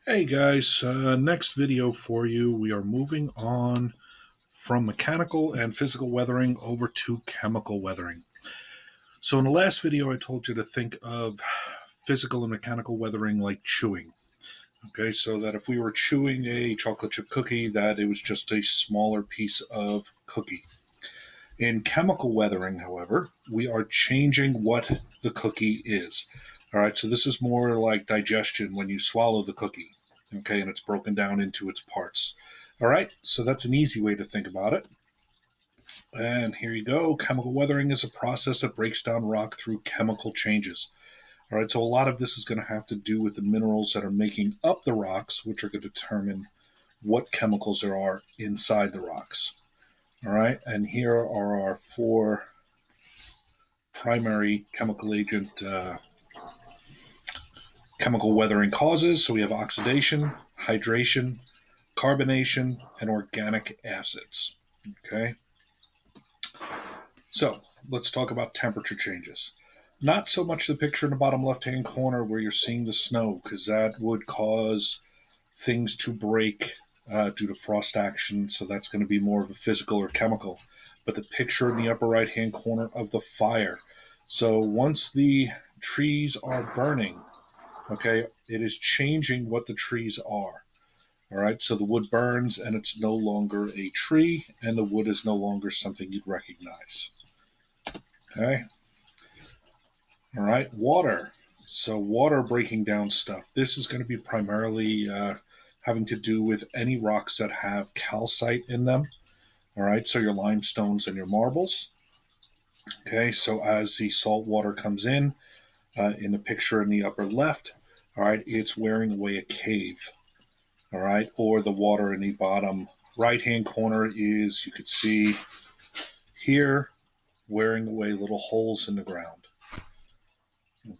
Hey guys, next video for you. We are moving on from mechanical and physical weathering over to chemical weathering. So, in the last video, I told you to think of physical and mechanical weathering like chewing. Okay, so that if we were chewing a chocolate chip cookie, that it was just a smaller piece of cookie. In chemical weathering, however, we are changing what the cookie is. All right, so this is more like digestion when you swallow the cookie, okay, and it's broken down into its parts. All right, so that's an easy way to think about it. And here you go. Chemical weathering is a process that breaks down rock through chemical changes. All right, so a lot of this is going to have to do with the minerals that are making up the rocks, which are going to determine what chemicals there are inside the rocks. All right, and here are our four primary chemical weathering causes. So we have oxidation, hydration, carbonation, and organic acids. Okay, so let's talk about temperature changes. Not so much the picture in the bottom left hand corner where you're seeing the snow, because that would cause things to break due to frost action. So that's going to be more of a physical or chemical. But the picture in the upper right hand corner of the fire. So once the trees are burning, okay, it is changing what the trees are. All right, so the wood burns and it's no longer a tree, and the wood is no longer something you'd recognize. Okay, all right, water. So, water breaking down stuff. This is going to be primarily having to do with any rocks that have calcite in them. All right, so your limestones and your marbles. Okay, so as the salt water comes in the picture in the upper left, all right, it's wearing away a cave. All right, or the water in the bottom right hand corner is, you could see here, wearing away little holes in the ground.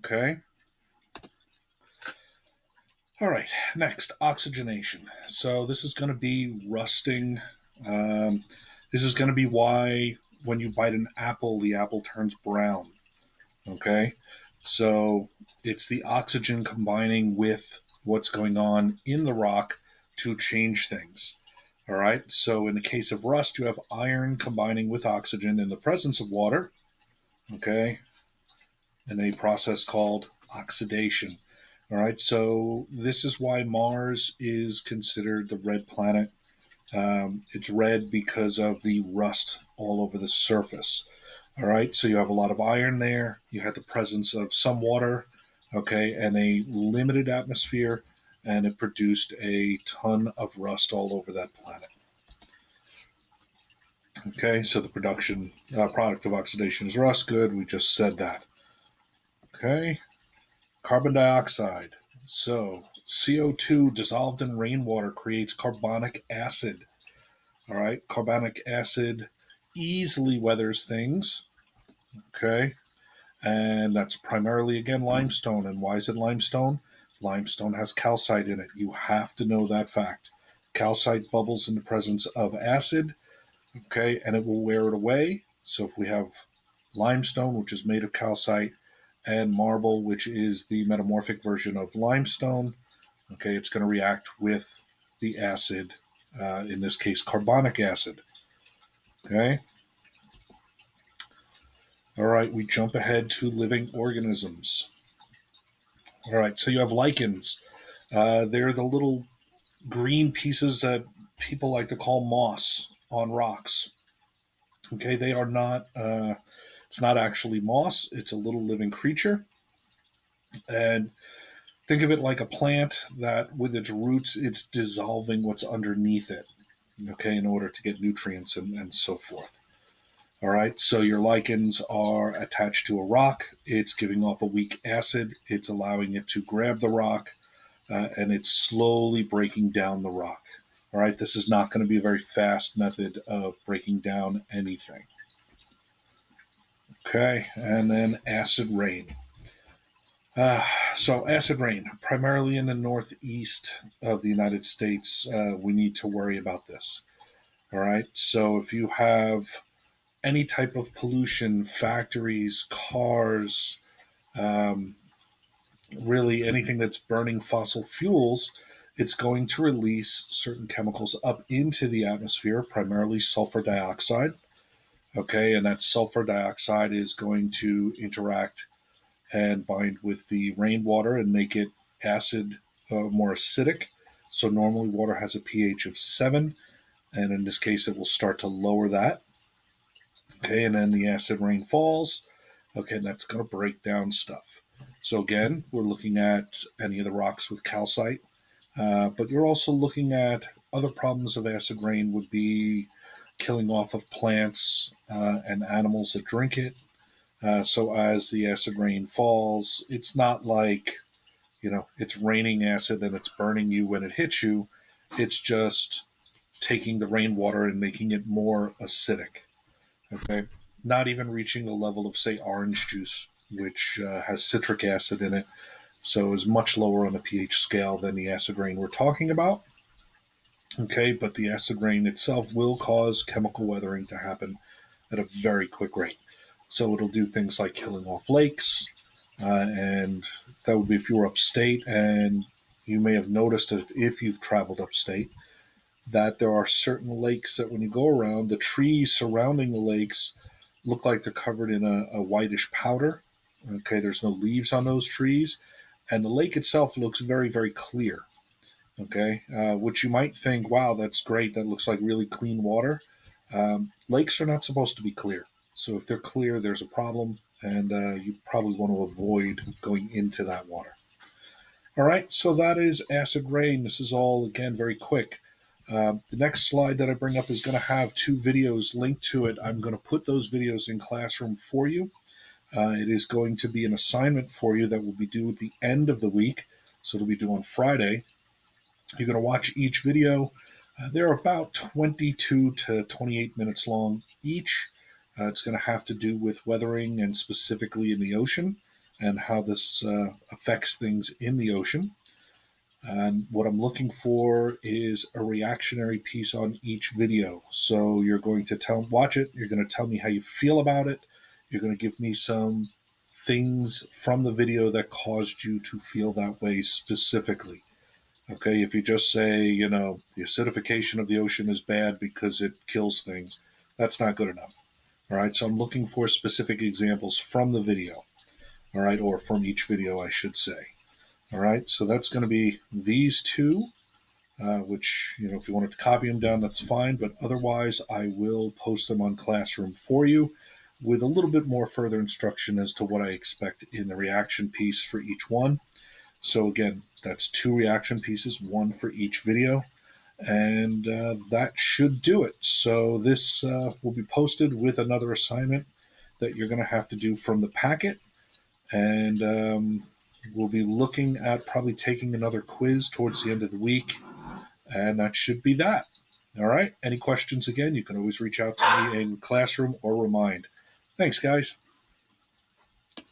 Okay. All right, next, oxygenation. So this is going to be rusting. Um, this is going to be why when you bite an apple, the apple turns brown. Okay, so it's the oxygen combining with what's going on in the rock to change things. All right, so in the case of rust, you have iron combining with oxygen in the presence of water. Okay, in a process called oxidation. All right, so this is why Mars is considered the red planet. It's red because of the rust all over the surface. All right, so you have a lot of iron there. You had the presence of some water, okay, and a limited atmosphere, and it produced a ton of rust all over that planet. Okay, so the product of oxidation is rust. Good, we just said that. Okay, carbon dioxide. So CO2 dissolved in rainwater creates carbonic acid. All right, carbonic acid easily weathers things. Okay, and that's primarily again limestone. And why is it limestone? Limestone has calcite in it. You have to know that fact. Calcite bubbles in the presence of acid, okay, and it will wear it away. So if we have limestone, which is made of calcite, and marble, which is the metamorphic version of limestone, okay, it's going to react with the acid, in this case, carbonic acid. Okay. All right, we jump ahead to living organisms. All right, so you have lichens. They're the little green pieces that people like to call moss on rocks. Okay, they are not. It's not actually moss. It's a little living creature, and think of it like a plant that, with its roots, it's dissolving what's underneath it. Okay, in order to get nutrients and so forth. All right, so your lichens are attached to a rock. It's giving off a weak acid. It's allowing it to grab the rock, and it's slowly breaking down the rock. All right, this is not going to be a very fast method of breaking down anything. Okay, and then acid rain. So, acid rain, primarily in the northeast of the United States, we need to worry about this. All right, so if you have any type of pollution, factories, cars, um, really anything that's burning fossil fuels, it's going to release certain chemicals up into the atmosphere, primarily sulfur dioxide. Okay, and that sulfur dioxide is going to interact and bind with the rainwater and make it acid, more acidic. So normally water has a pH of 7, and in this case it will start to lower that. Okay, and then the acid rain falls. Okay, and that's going to break down stuff. So again, we're looking at any of the rocks with calcite, but you're also looking at other problems of acid rain would be killing off of plants and animals that drink it. So as the acid rain falls, it's not like, it's raining acid and it's burning you when it hits you. It's just taking the rainwater and making it more acidic. Okay, not even reaching the level of, say, orange juice, which has citric acid in it, so is much lower on the pH scale than the acid rain we're talking about. Okay, but the acid rain itself will cause chemical weathering to happen at a very quick rate. So it'll do things like killing off lakes, and that would be if you were upstate. And you may have noticed if you've traveled upstate that there are certain lakes that when you go around, the trees surrounding the lakes look like they're covered in a whitish powder. Okay, there's no leaves on those trees, and the lake itself looks very, very clear. Okay, which you might think, wow, that's great. That looks like really clean water. Lakes are not supposed to be clear. So if they're clear, there's a problem, and you probably want to avoid going into that water. All right, so that is acid rain. This is all, again, very quick. The next slide that I bring up is going to have 2 videos linked to it. I'm going to put those videos in Classroom for you. It is going to be an assignment for you that will be due at the end of the week. So it'll be due on Friday. You're going to watch each video. They're about 22 to 28 minutes long each. It's going to have to do with weathering and specifically in the ocean and how this affects things in the ocean. And what I'm looking for is a reactionary piece on each video. So you're going to watch it. You're going to tell me how you feel about it. You're going to give me some things from the video that caused you to feel that way specifically. Okay, if you just say, the acidification of the ocean is bad because it kills things, that's not good enough. All right, so I'm looking for specific examples from the video. All right, or from each video, I should say. All right, so that's going to be these 2, which, if you wanted to copy them down, that's fine. But otherwise, I will post them on Classroom for you with a little bit more further instruction as to what I expect in the reaction piece for each one. So again, that's 2 reaction pieces, 1 for each video. And that should do it. So this will be posted with another assignment that you're going to have to do from the packet. And we'll be looking at probably taking another quiz towards the end of the week. And that should be that. All right. Any questions again, you can always reach out to me in Classroom or Remind. Thanks, guys.